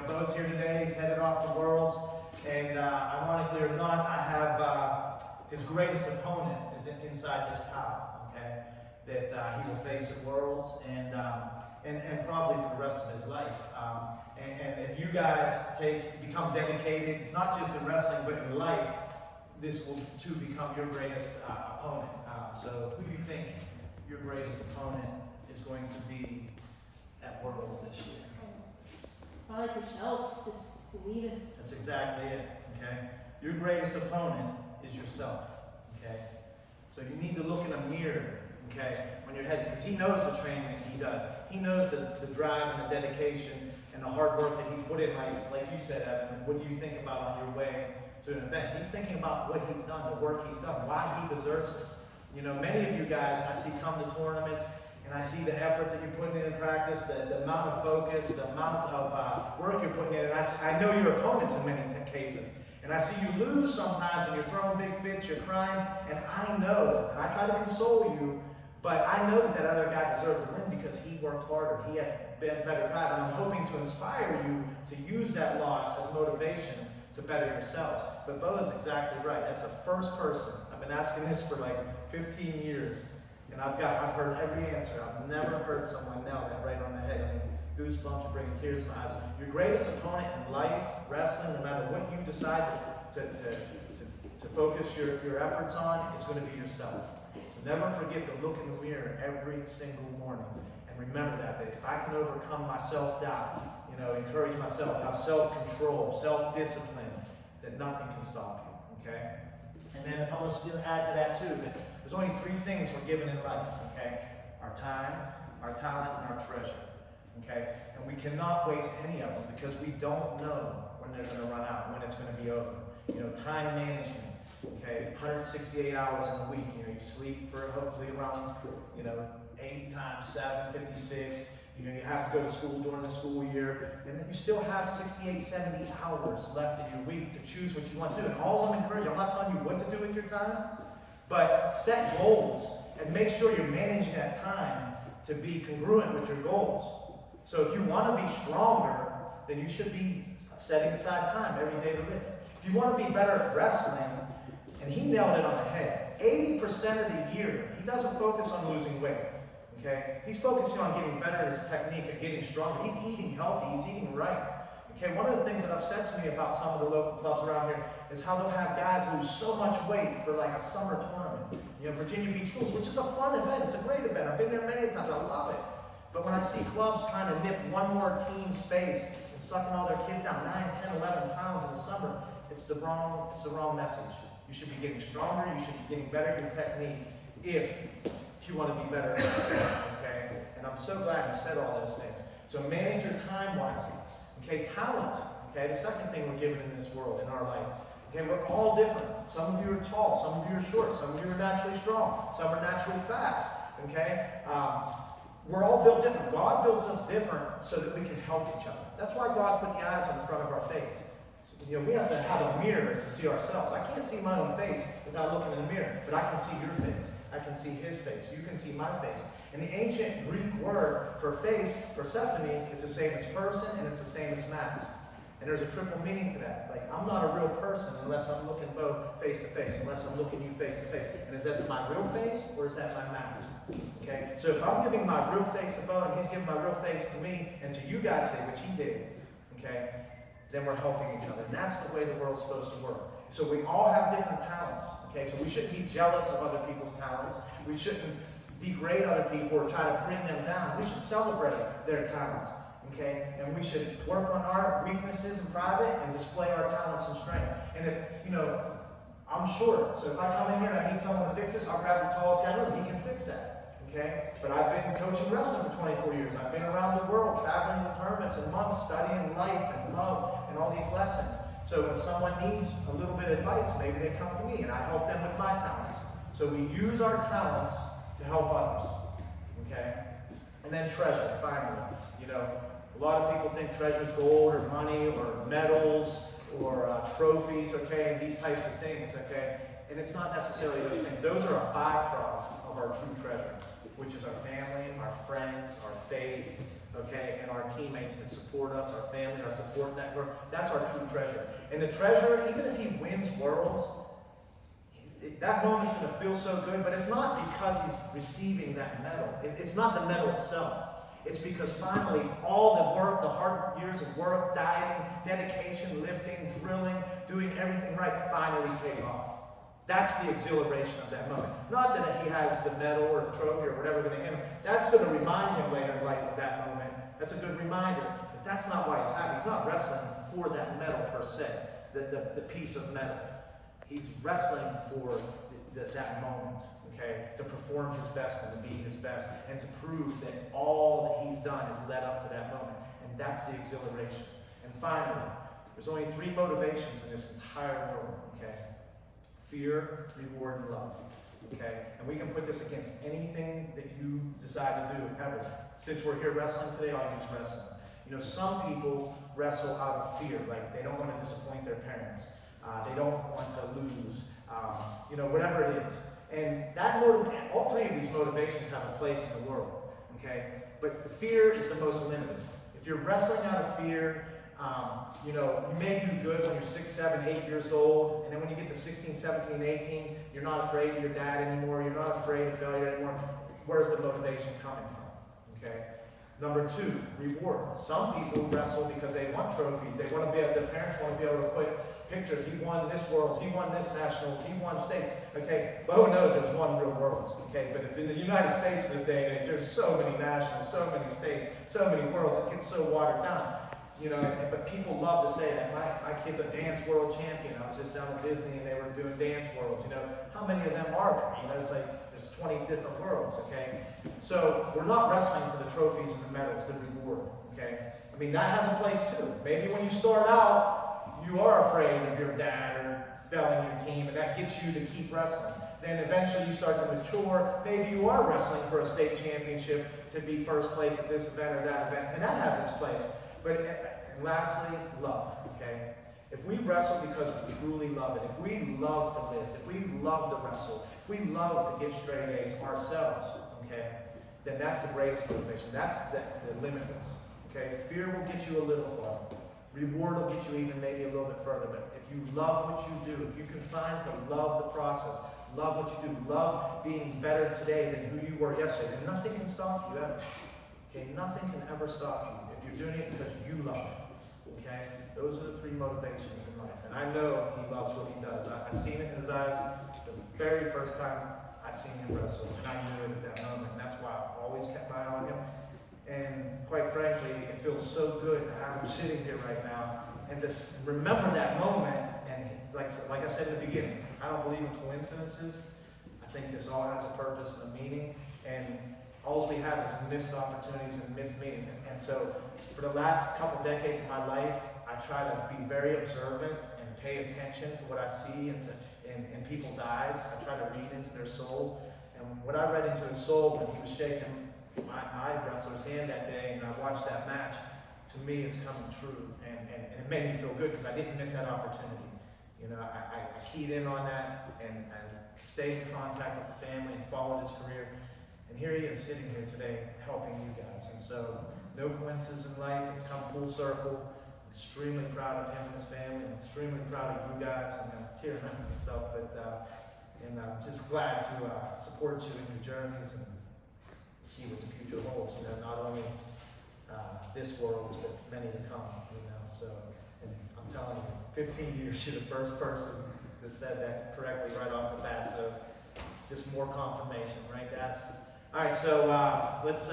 Bo's here today. He's headed off to Worlds. And ironically or not, I have his greatest opponent is inside this towel, okay? That he will face at Worlds and probably for the rest of his life. And if you guys become dedicated, not just in wrestling, but in life, this will too become your greatest opponent. So who do you think your greatest opponent is going to be at Worlds this year? Probably yourself. Just believe it. That's exactly it, okay? Your greatest opponent is yourself, okay? So you need to look in a mirror, okay, when you're headed, because he knows the training that he does. He knows the drive and the dedication and the hard work that he's put in, like you said, Evan. What do you think about on your way to an event? He's thinking about what he's done, the work he's done, why he deserves this. Many of you guys I see come to tournaments, and I see the effort that you're putting in practice, the amount of focus, the amount of work you're putting in, and I know your opponents in many cases. And I see you lose sometimes, and you're throwing big fits, you're crying, and I know, and I try to console you, but I know that other guy deserved to win because he worked harder, he had better drive, and I'm hoping to inspire you to use that loss as motivation to better yourselves. But Bo is exactly right. That's the first person. I've been asking this for like 15 years. And I've heard every answer. I've never heard someone nail that right on the head. I mean, goosebumps are bringing tears to my eyes. Your greatest opponent in life, wrestling, no matter what you decide to focus your efforts on, is going to be yourself. So never forget to look in the mirror every single morning. And remember that if I can overcome my self-doubt, encourage myself, have self-control, self-discipline, that nothing can stop you, okay? And then I'm going to add to that too, that there's only 3 things we're given in life, okay? Our time, our talent, and our treasure, okay? And we cannot waste any of them because we don't know when they're going to run out, when it's going to be over. Time management, okay? 168 hours in a week. You sleep for hopefully around, 8 times 7, 56. You have to go to school during the school year, and then you still have 68, 70 hours left in your week to choose what you want to do. And all I'm encouraging, I'm not telling you what to do with your time, but set goals and make sure you're managing that time to be congruent with your goals. So if you want to be stronger, then you should be setting aside time every day to live. If you want to be better at wrestling, and he nailed it on the head, 80% of the year, he doesn't focus on losing weight. Okay? He's focusing on getting better at his technique and getting stronger. He's eating healthy. He's eating right. Okay? One of the things that upsets me about some of the local clubs around here is how they'll have guys lose so much weight for like a summer tournament. Virginia Beach Rules, which is a fun event. It's a great event. I've been there many times. I love it. But when I see clubs trying to nip one more team's space and sucking all their kids down 9, 10, 11 pounds in the summer, it's the wrong message. You should be getting stronger. You should be getting better at your technique if you want to be better at yourself, okay? And I'm so glad you said all those things. So manage your time wisely. Okay, talent. Okay, the second thing we're given in this world, in our life. Okay, we're all different. Some of you are tall, some of you are short, some of you are naturally strong, some are naturally fast. Okay? We're all built different. God builds us different so that we can help each other. That's why God put the eyes on the front of our face. So, we have to have a mirror to see ourselves. I can't see my own face without looking in the mirror, but I can see your face. I can see his face. You can see my face. And the ancient Greek word for face, Persephone, is the same as person and it's the same as mask. And there's a triple meaning to that. Like, I'm not a real person unless I'm looking both face to face, unless I'm looking you face to face. And is that my real face or is that my mask? Okay? So if I'm giving my real face to Bo and he's giving my real face to me and to you guys today, which he did, okay, then we're helping each other. And that's the way the world's supposed to work. So we all have different talents. Okay? So we shouldn't be jealous of other people's talents. We shouldn't degrade other people or try to bring them down. We should celebrate their talents. Okay? And we should work on our weaknesses in private and display our talents and strength. And if, I'm short, so if I come in here and I need someone to fix this, I'll grab the tallest guy in the room. He can fix that. Okay? But I've been coaching wrestling for 24 years. I've been around the world, traveling with hermits and monks, studying life and love and all these lessons. So when someone needs a little bit of advice, maybe they come to me and I help them with my talents. So we use our talents to help others. Okay? And then treasure, finally. A lot of people think treasure is gold or money or medals or trophies, okay, and these types of things, okay? And it's not necessarily those things. Those are a byproduct of our true treasure. which is our family, our friends, our faith, okay, and our teammates that support us, our family, our support network. That's our true treasure. And the treasure, even if he wins worlds, that moment's going to feel so good, but it's not because he's receiving that medal. It's not the medal itself. It's because finally all the work, the hard years of work, dieting, dedication, lifting, drilling, doing everything right finally paid off. That's the exhilaration of that moment. Not that he has the medal or the trophy or whatever going to hit him. That's going to remind him later in life of that moment. That's a good reminder. But that's not why he's happy. He's not wrestling for that medal per se, the piece of metal. He's wrestling for that moment, okay, to perform his best and to be his best and to prove that all that he's done has led up to that moment. And that's the exhilaration. And finally, there's only 3 motivations in this entire world, okay? Fear, reward, and love, okay? And we can put this against anything that you decide to do ever. Since we're here wrestling today, I'll use wrestling. You know, some people wrestle out of fear, like they don't want to disappoint their parents. They don't want to lose, you know, whatever it is. And that all 3 of these motivations have a place in the world, okay? But the fear is the most limited. If you're wrestling out of fear, you know, you may do good when you're 6, 7, 8 years old, and then when you get to 16, 17, 18, you're not afraid of your dad anymore, you're not afraid of failure anymore. Where's the motivation coming from, okay? Number 2, reward. Some people wrestle because they want trophies. They want to be able, their parents want to be able to put pictures. He won this Worlds, he won this Nationals, he won states. Okay, Bo knows there's one real Worlds. Okay, but if in the United States this day and age, there's so many Nationals, so many states, so many Worlds, it gets so watered down. You know, but people love to say that my kid's a dance world champion. I was just down at Disney and they were doing dance worlds. You know, how many of them are there? You know, it's like there's 20 different worlds. Okay, so we're not wrestling for the trophies and the medals, the reward. Okay, I mean that has a place too. Maybe when you start out, you are afraid of your dad or failing your team, and that gets you to keep wrestling. Then eventually you start to mature. Maybe you are wrestling for a state championship to be first place at this event or that event, and that has its place. But and lastly, love, okay? If we wrestle because we truly love it, if we love to lift, if we love to wrestle, if we love to get straight A's ourselves, okay, then that's the greatest motivation. That's the limitless, okay? Fear will get you a little farther. Reward will get you even maybe a little bit further. But if you love what you do, if you can find to love the process, love what you do, love being better today than who you were yesterday, then nothing can stop you ever. Okay, nothing can ever stop you if you're doing it because you love it. Okay, those are the 3 motivations in life, and I know he loves what he does. I've seen it in his eyes the very first time I seen him wrestle, and I knew it at that moment. And that's why I've always kept my eye on him. And quite frankly, it feels so good to have him sitting here right now and to remember that moment. And like I said in the beginning, I don't believe in coincidences. I think this all has a purpose and a meaning. And all we have is missed opportunities and missed meetings. And so for the last couple decades of my life, I try to be very observant and pay attention to what I see in people's eyes. I try to read into their soul. And what I read into his soul when he was shaking my wrestler's hand that day and I watched that match, to me it's coming true. And it made me feel good because I didn't miss that opportunity. You know, I keyed in on that and stayed in contact with the family and followed his career. And here he is sitting here today helping you guys. And so, no coincidence in life. It's come full circle. I'm extremely proud of him and his family. I'm extremely proud of you guys. I'm tearing up and stuff. And I'm just glad to support you in your journeys and see what the future holds. You know, not only this world, but many to come. You know, so and I'm telling you, 15 years, you're the first person that said that correctly right off the bat. So just more confirmation, right, guys? All right, so let's